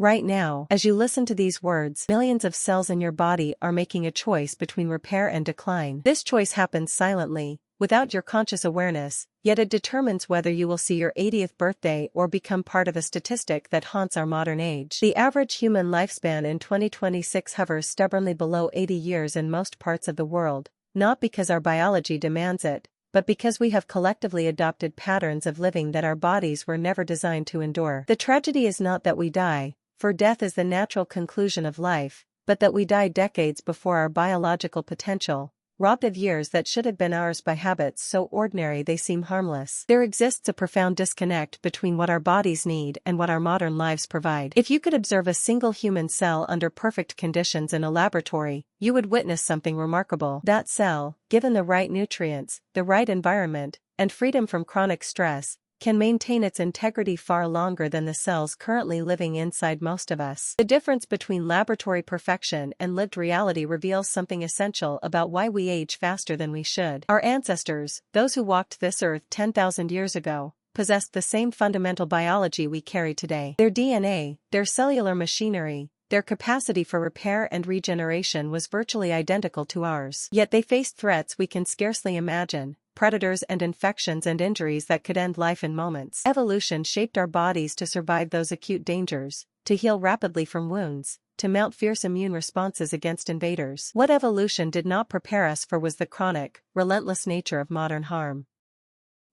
Right now, as you listen to these words, millions of cells in your body are making a choice between repair and decline. This choice happens silently, without your conscious awareness, yet it determines whether you will see your 80th birthday or become part of a statistic that haunts our modern age. The average human lifespan in 2026 hovers stubbornly below 80 years in most parts of the world, not because our biology demands it, but because we have collectively adopted patterns of living that our bodies were never designed to endure. The tragedy is not that we die, for death is the natural conclusion of life, but that we die decades before our biological potential, robbed of years that should have been ours by habits so ordinary they seem harmless. There exists a profound disconnect between what our bodies need and what our modern lives provide. If you could observe a single human cell under perfect conditions in a laboratory, you would witness something remarkable. That cell, given the right nutrients, the right environment, and freedom from chronic stress, can maintain its integrity far longer than the cells currently living inside most of us. The difference between laboratory perfection and lived reality reveals something essential about why we age faster than we should. Our ancestors, those who walked this earth 10,000 years ago, possessed the same fundamental biology we carry today. Their DNA, their cellular machinery, their capacity for repair and regeneration was virtually identical to ours. Yet they faced threats we can scarcely imagine, predators and infections and injuries that could end life in moments. Evolution shaped our bodies to survive those acute dangers, to heal rapidly from wounds, to mount fierce immune responses against invaders. What evolution did not prepare us for was the chronic, relentless nature of modern harm.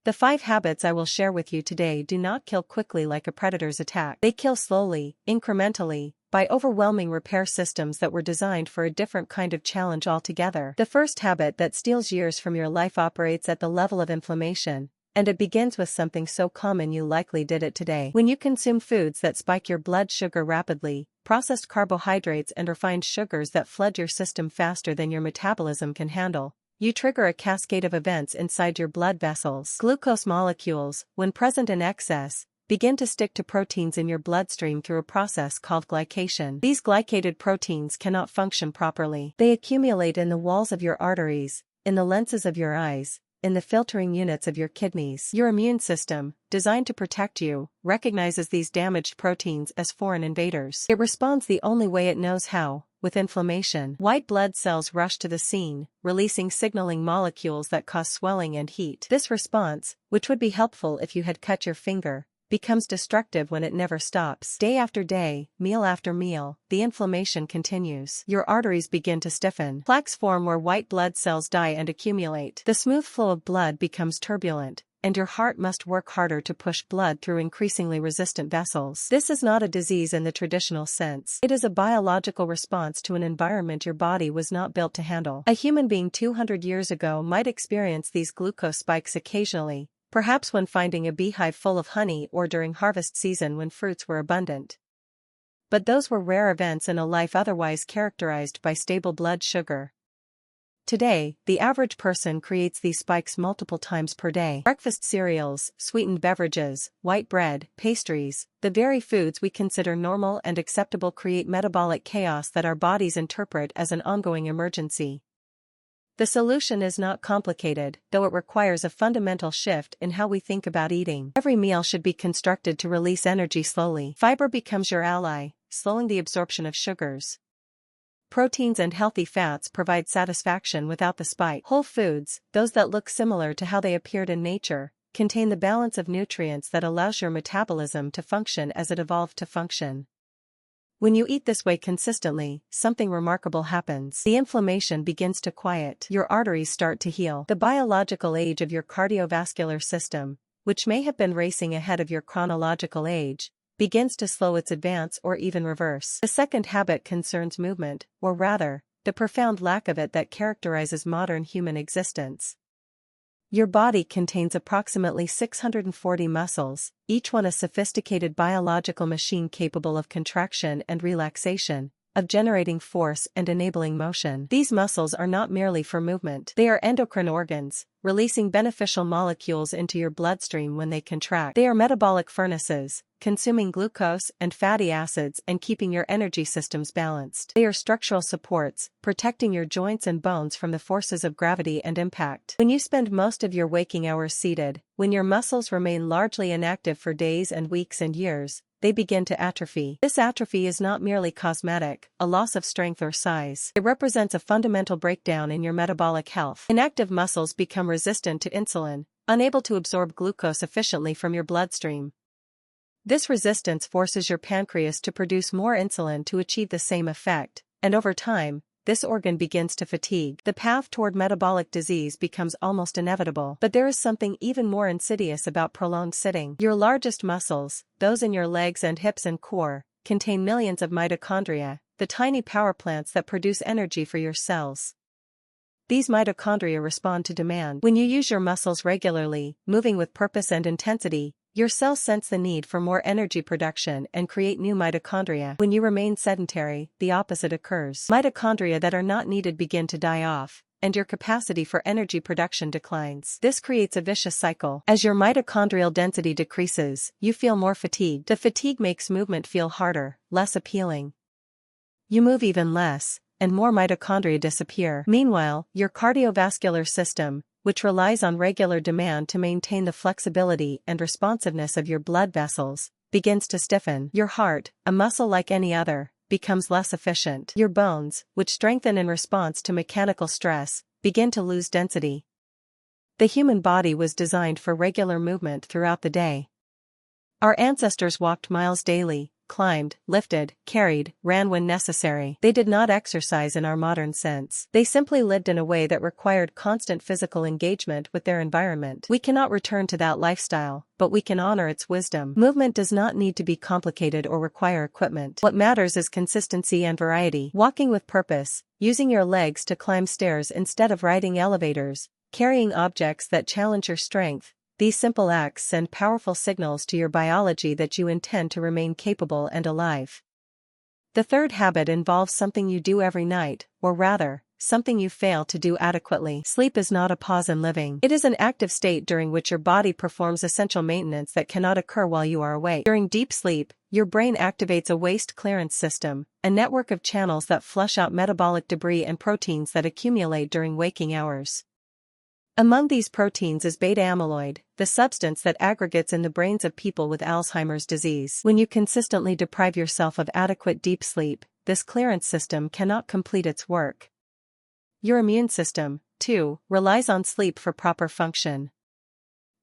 The 5 habits I will share with you today do not kill quickly like a predator's attack. They kill slowly, incrementally, by overwhelming repair systems that were designed for a different kind of challenge altogether. The first habit that steals years from your life operates at the level of inflammation, and it begins with something so common you likely did it today. When you consume foods that spike your blood sugar rapidly, processed carbohydrates and refined sugars that flood your system faster than your metabolism can handle, you trigger a cascade of events inside your blood vessels. Glucose molecules, when present in excess, begin to stick to proteins in your bloodstream through a process called glycation. These glycated proteins cannot function properly. They accumulate in the walls of your arteries, in the lenses of your eyes, in the filtering units of your kidneys. Your immune system, designed to protect you, recognizes these damaged proteins as foreign invaders. It responds the only way it knows how, with inflammation. White blood cells rush to the scene, releasing signaling molecules that cause swelling and heat. This response, which would be helpful if you had cut your finger, becomes destructive when it never stops. Day after day, meal after meal, the inflammation continues. Your arteries begin to stiffen. Plaques form where white blood cells die and accumulate. The smooth flow of blood becomes turbulent, and your heart must work harder to push blood through increasingly resistant vessels. This is not a disease in the traditional sense. It is a biological response to an environment your body was not built to handle. A human being 200 years ago might experience these glucose spikes occasionally, perhaps when finding a beehive full of honey or during harvest season when fruits were abundant. But those were rare events in a life otherwise characterized by stable blood sugar. Today, the average person creates these spikes multiple times per day. Breakfast cereals, sweetened beverages, white bread, pastries, the very foods we consider normal and acceptable create metabolic chaos that our bodies interpret as an ongoing emergency. The solution is not complicated, though it requires a fundamental shift in how we think about eating. Every meal should be constructed to release energy slowly. Fiber becomes your ally, slowing the absorption of sugars. Proteins and healthy fats provide satisfaction without the spike. Whole foods, those that look similar to how they appeared in nature, contain the balance of nutrients that allows your metabolism to function as it evolved to function. When you eat this way consistently, something remarkable happens. The inflammation begins to quiet. Your arteries start to heal. The biological age of your cardiovascular system, which may have been racing ahead of your chronological age, begins to slow its advance or even reverse. The second habit concerns movement, or rather, the profound lack of it that characterizes modern human existence. Your body contains approximately 640 muscles, each one a sophisticated biological machine capable of contraction and relaxation, of generating force and enabling motion. These muscles are not merely for movement. They are endocrine organs, releasing beneficial molecules into your bloodstream when they contract. They are metabolic furnaces, consuming glucose and fatty acids and keeping your energy systems balanced. They are structural supports, protecting your joints and bones from the forces of gravity and impact. When you spend most of your waking hours seated, when your muscles remain largely inactive for days and weeks and years, they begin to atrophy. This atrophy is not merely cosmetic, a loss of strength or size. It represents a fundamental breakdown in your metabolic health. Inactive muscles become resistant to insulin, unable to absorb glucose efficiently from your bloodstream. This resistance forces your pancreas to produce more insulin to achieve the same effect, and over time, this organ begins to fatigue. The path toward metabolic disease becomes almost inevitable. But there is something even more insidious about prolonged sitting. Your largest muscles, those in your legs and hips and core, contain millions of mitochondria, the tiny power plants that produce energy for your cells. These mitochondria respond to demand. When you use your muscles regularly, moving with purpose and intensity, your cells sense the need for more energy production and create new mitochondria. When you remain sedentary, the opposite occurs. Mitochondria that are not needed begin to die off, and your capacity for energy production declines. This creates a vicious cycle. As your mitochondrial density decreases, you feel more fatigued. The fatigue makes movement feel harder, less appealing. You move even less, and more mitochondria disappear. Meanwhile, your cardiovascular system, which relies on regular demand to maintain the flexibility and responsiveness of your blood vessels, begins to stiffen. Your heart, a muscle like any other, becomes less efficient. Your bones, which strengthen in response to mechanical stress, begin to lose density. The human body was designed for regular movement throughout the day. Our ancestors walked miles daily, climbed, lifted, carried, ran when necessary. They did not exercise in our modern sense. They simply lived in a way that required constant physical engagement with their environment. We cannot return to that lifestyle, but we can honor its wisdom. Movement does not need to be complicated or require equipment. What matters is consistency and variety. Walking with purpose, using your legs to climb stairs instead of riding elevators, carrying objects that challenge your strength. These simple acts send powerful signals to your biology that you intend to remain capable and alive. The third habit involves something you do every night, or rather, something you fail to do adequately. Sleep is not a pause in living. It is an active state during which your body performs essential maintenance that cannot occur while you are awake. During deep sleep, your brain activates a waste clearance system, a network of channels that flush out metabolic debris and proteins that accumulate during waking hours. Among these proteins is beta-amyloid, the substance that aggregates in the brains of people with Alzheimer's disease. When you consistently deprive yourself of adequate deep sleep, this clearance system cannot complete its work. Your immune system, too, relies on sleep for proper function.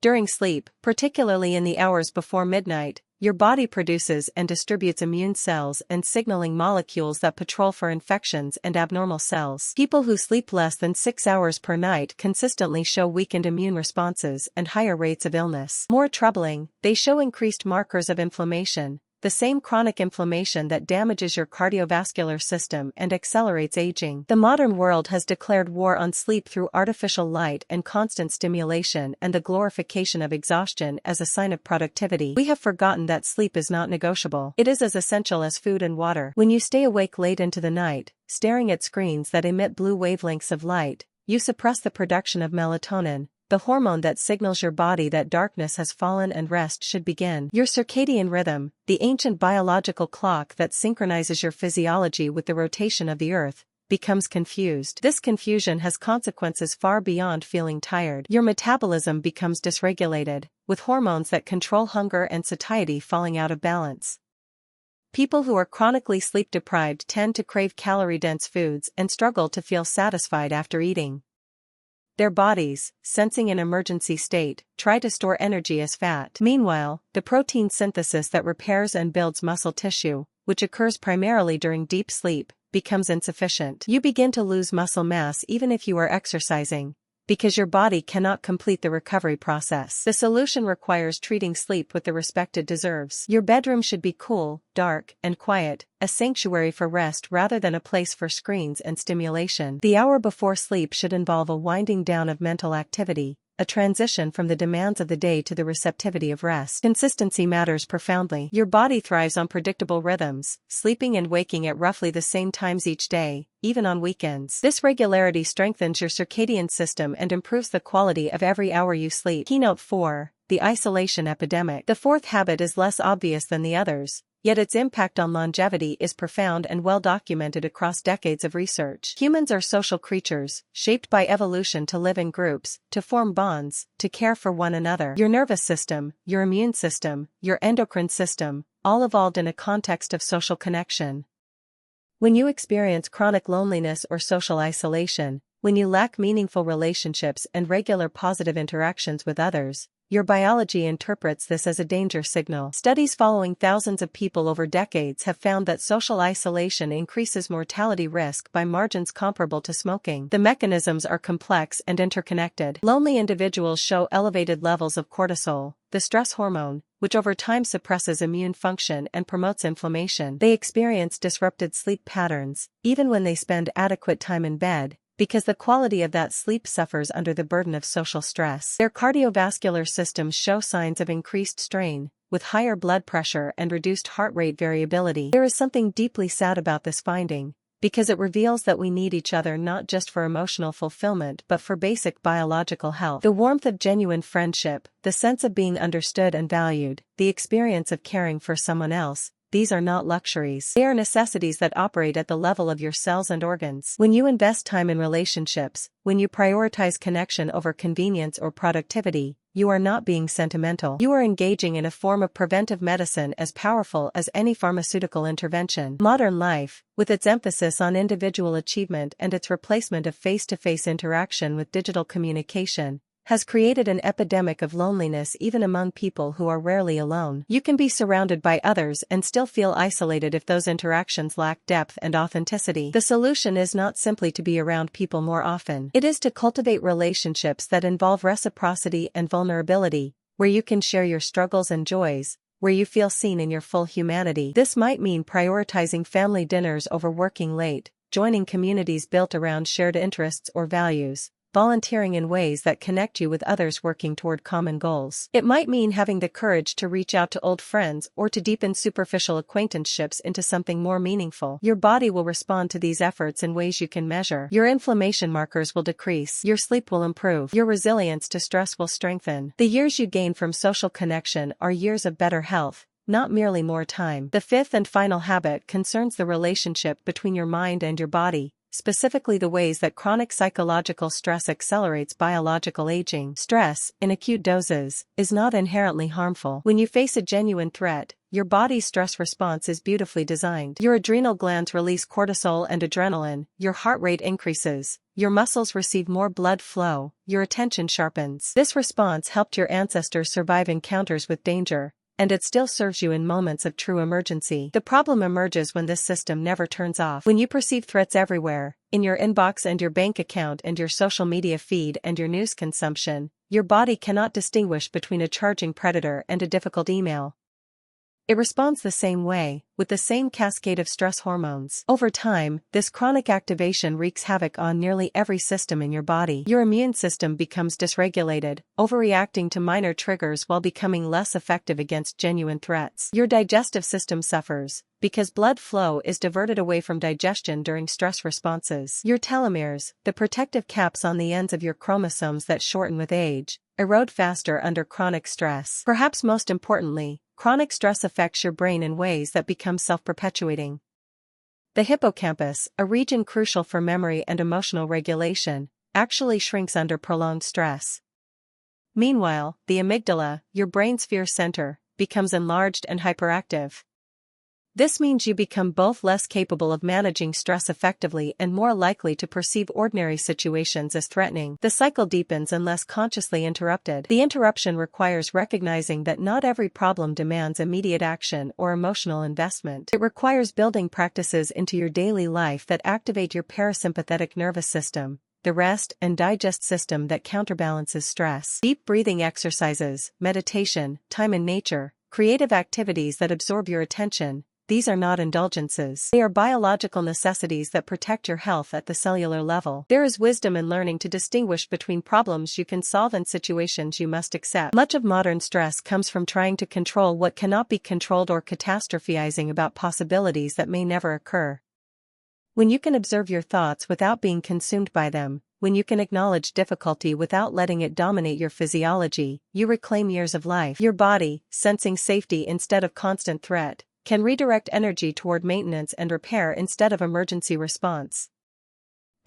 During sleep, particularly in the hours before midnight, your body produces and distributes immune cells and signaling molecules that patrol for infections and abnormal cells. People who sleep less than 6 hours per night consistently show weakened immune responses and higher rates of illness. More troubling, they show increased markers of inflammation, the same chronic inflammation that damages your cardiovascular system and accelerates aging. The modern world has declared war on sleep through artificial light and constant stimulation and the glorification of exhaustion as a sign of productivity. We have forgotten that sleep is not negotiable. It is as essential as food and water. When you stay awake late into the night, staring at screens that emit blue wavelengths of light, you suppress the production of melatonin, the hormone that signals your body that darkness has fallen and rest should begin. Your circadian rhythm, the ancient biological clock that synchronizes your physiology with the rotation of the earth, becomes confused. This confusion has consequences far beyond feeling tired. Your metabolism becomes dysregulated, with hormones that control hunger and satiety falling out of balance. People who are chronically sleep-deprived tend to crave calorie-dense foods and struggle to feel satisfied after eating. Their bodies, sensing an emergency state, try to store energy as fat. Meanwhile, the protein synthesis that repairs and builds muscle tissue, which occurs primarily during deep sleep, becomes insufficient. You begin to lose muscle mass even if you are exercising, because your body cannot complete the recovery process. The solution requires treating sleep with the respect it deserves. Your bedroom should be cool, dark, and quiet, a sanctuary for rest rather than a place for screens and stimulation. The hour before sleep should involve a winding down of mental activity, a transition from the demands of the day to the receptivity of rest. Consistency matters profoundly. Your body thrives on predictable rhythms, sleeping and waking at roughly the same times each day, even on weekends. This regularity strengthens your circadian system and improves the quality of every hour you sleep. Keynote 4, the isolation epidemic. The fourth habit is less obvious than the others, yet its impact on longevity is profound and well documented across decades of research. Humans are social creatures, shaped by evolution to live in groups, to form bonds, to care for one another. Your nervous system, your immune system, your endocrine system, all evolved in a context of social connection. When you experience chronic loneliness or social isolation, when you lack meaningful relationships and regular positive interactions with others, your biology interprets this as a danger signal. Studies following thousands of people over decades have found that social isolation increases mortality risk by margins comparable to smoking. The mechanisms are complex and interconnected. Lonely individuals show elevated levels of cortisol, the stress hormone, which over time suppresses immune function and promotes inflammation. They experience disrupted sleep patterns, even when they spend adequate time in bed, because the quality of that sleep suffers under the burden of social stress. Their cardiovascular systems show signs of increased strain, with higher blood pressure and reduced heart rate variability. There is something deeply sad about this finding, because it reveals that we need each other not just for emotional fulfillment but for basic biological health. The warmth of genuine friendship, the sense of being understood and valued, the experience of caring for someone else, these are not luxuries. They are necessities that operate at the level of your cells and organs. When you invest time in relationships, when you prioritize connection over convenience or productivity, you are not being sentimental. You are engaging in a form of preventive medicine as powerful as any pharmaceutical intervention. Modern life, with its emphasis on individual achievement and its replacement of face-to-face interaction with digital communication, has created an epidemic of loneliness even among people who are rarely alone. You can be surrounded by others and still feel isolated if those interactions lack depth and authenticity. The solution is not simply to be around people more often. It is to cultivate relationships that involve reciprocity and vulnerability, where you can share your struggles and joys, where you feel seen in your full humanity. This might mean prioritizing family dinners over working late, joining communities built around shared interests or values, volunteering in ways that connect you with others working toward common goals. It might mean having the courage to reach out to old friends or to deepen superficial acquaintanceships into something more meaningful. Your body will respond to these efforts in ways you can measure. Your inflammation markers will decrease. Your sleep will improve. Your resilience to stress will strengthen. The years you gain from social connection are years of better health, not merely more time. The fifth and final habit concerns the relationship between your mind and your body, specifically the ways that chronic psychological stress accelerates biological aging. Stress, in acute doses, is not inherently harmful. When you face a genuine threat, your body's stress response is beautifully designed. Your adrenal glands release cortisol and adrenaline, your heart rate increases, your muscles receive more blood flow, your attention sharpens. This response helped your ancestors survive encounters with danger, and it still serves you in moments of true emergency. The problem emerges when this system never turns off. When you perceive threats everywhere, in your inbox and your bank account and your social media feed and your news consumption, your body cannot distinguish between a charging predator and a difficult email. It responds the same way, with the same cascade of stress hormones. Over time, this chronic activation wreaks havoc on nearly every system in your body. Your immune system becomes dysregulated, overreacting to minor triggers while becoming less effective against genuine threats. Your digestive system suffers, because blood flow is diverted away from digestion during stress responses. Your telomeres, the protective caps on the ends of your chromosomes that shorten with age, erode faster under chronic stress. Perhaps most importantly, chronic stress affects your brain in ways that become self-perpetuating. The hippocampus, a region crucial for memory and emotional regulation, actually shrinks under prolonged stress. Meanwhile, the amygdala, your brain's fear center, becomes enlarged and hyperactive. This means you become both less capable of managing stress effectively and more likely to perceive ordinary situations as threatening. The cycle deepens unless consciously interrupted. The interruption requires recognizing that not every problem demands immediate action or emotional investment. It requires building practices into your daily life that activate your parasympathetic nervous system, the rest and digest system that counterbalances stress. Deep breathing exercises, meditation, time in nature, creative activities that absorb your attention. These are not indulgences. They are biological necessities that protect your health at the cellular level. There is wisdom in learning to distinguish between problems you can solve and situations you must accept. Much of modern stress comes from trying to control what cannot be controlled or catastrophizing about possibilities that may never occur. When you can observe your thoughts without being consumed by them, when you can acknowledge difficulty without letting it dominate your physiology, you reclaim years of life. Your body, sensing safety instead of constant threat, can redirect energy toward maintenance and repair instead of emergency response.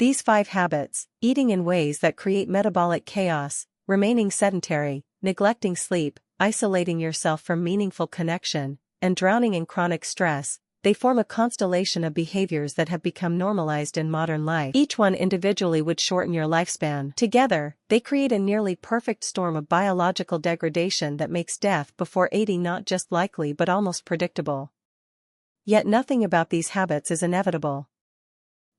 These 5 habits, eating in ways that create metabolic chaos, remaining sedentary, neglecting sleep, isolating yourself from meaningful connection, and drowning in chronic stress, they form a constellation of behaviors that have become normalized in modern life. Each one individually would shorten your lifespan. Together, they create a nearly perfect storm of biological degradation that makes death before 80 not just likely but almost predictable. Yet nothing about these habits is inevitable.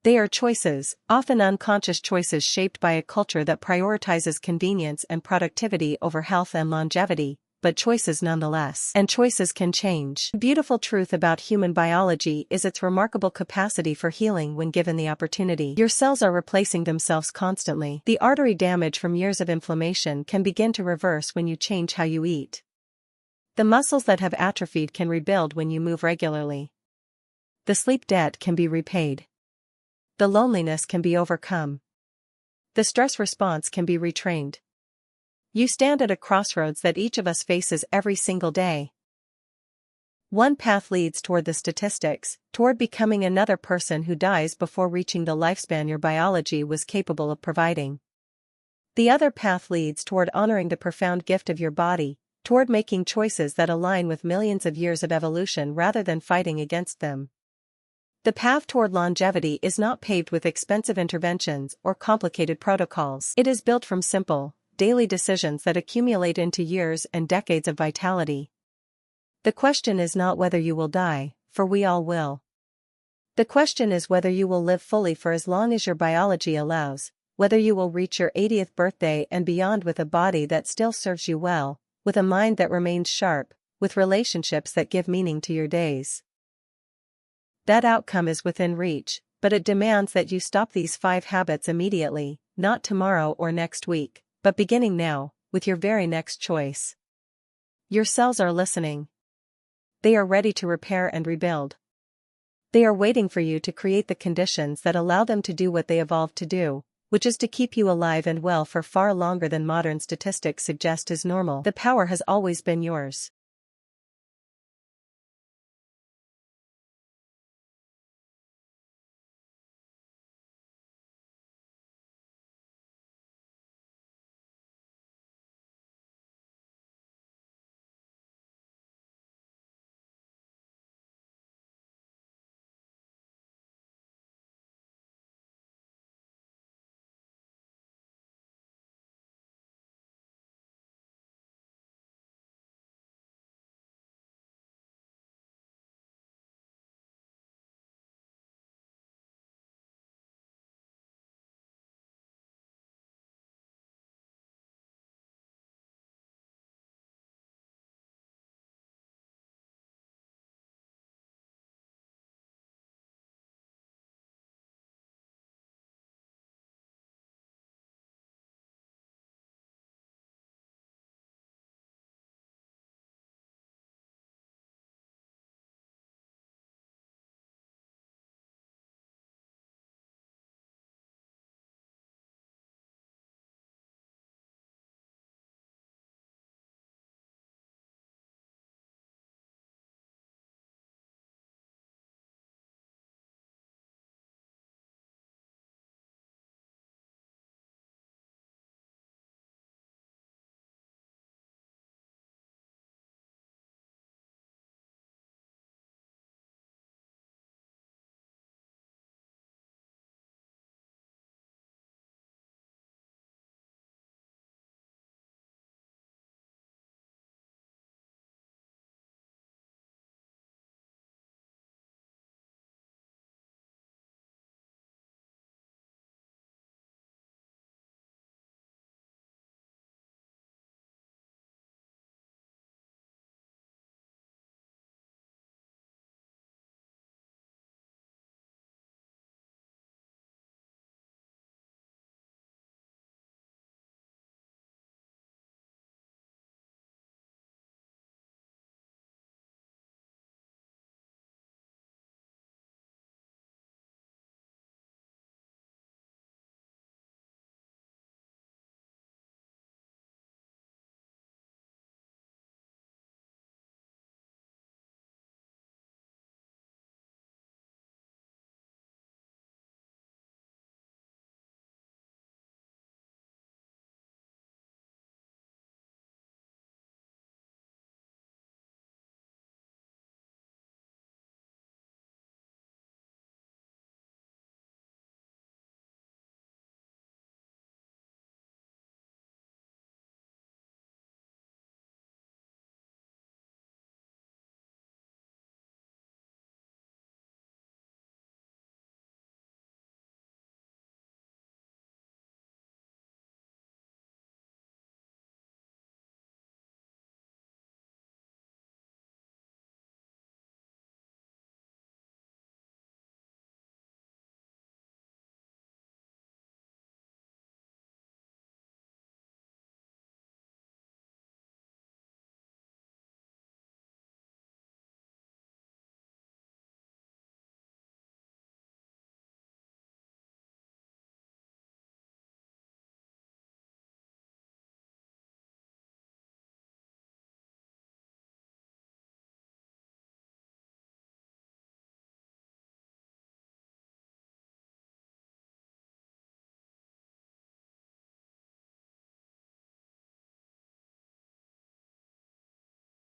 They are choices, often unconscious choices shaped by a culture that prioritizes convenience and productivity over health and longevity, but choices nonetheless. And choices can change. The beautiful truth about human biology is its remarkable capacity for healing when given the opportunity. Your cells are replacing themselves constantly. The artery damage from years of inflammation can begin to reverse when you change how you eat. The muscles that have atrophied can rebuild when you move regularly. The sleep debt can be repaid. The loneliness can be overcome. The stress response can be retrained. You stand at a crossroads that each of us faces every single day. One path leads toward the statistics, toward becoming another person who dies before reaching the lifespan your biology was capable of providing. The other path leads toward honoring the profound gift of your body, toward making choices that align with millions of years of evolution rather than fighting against them. The path toward longevity is not paved with expensive interventions or complicated protocols. It is built from simple, daily decisions that accumulate into years and decades of vitality. The question is not whether you will die, for we all will. The question is whether you will live fully for as long as your biology allows, whether you will reach your 80th birthday and beyond with a body that still serves you well, with a mind that remains sharp, with relationships that give meaning to your days. That outcome is within reach, but it demands that you stop these 5 habits immediately, not tomorrow or next week, but beginning now, with your very next choice. Your cells are listening. They are ready to repair and rebuild. They are waiting for you to create the conditions that allow them to do what they evolved to do, which is to keep you alive and well for far longer than modern statistics suggest is normal. The power has always been yours.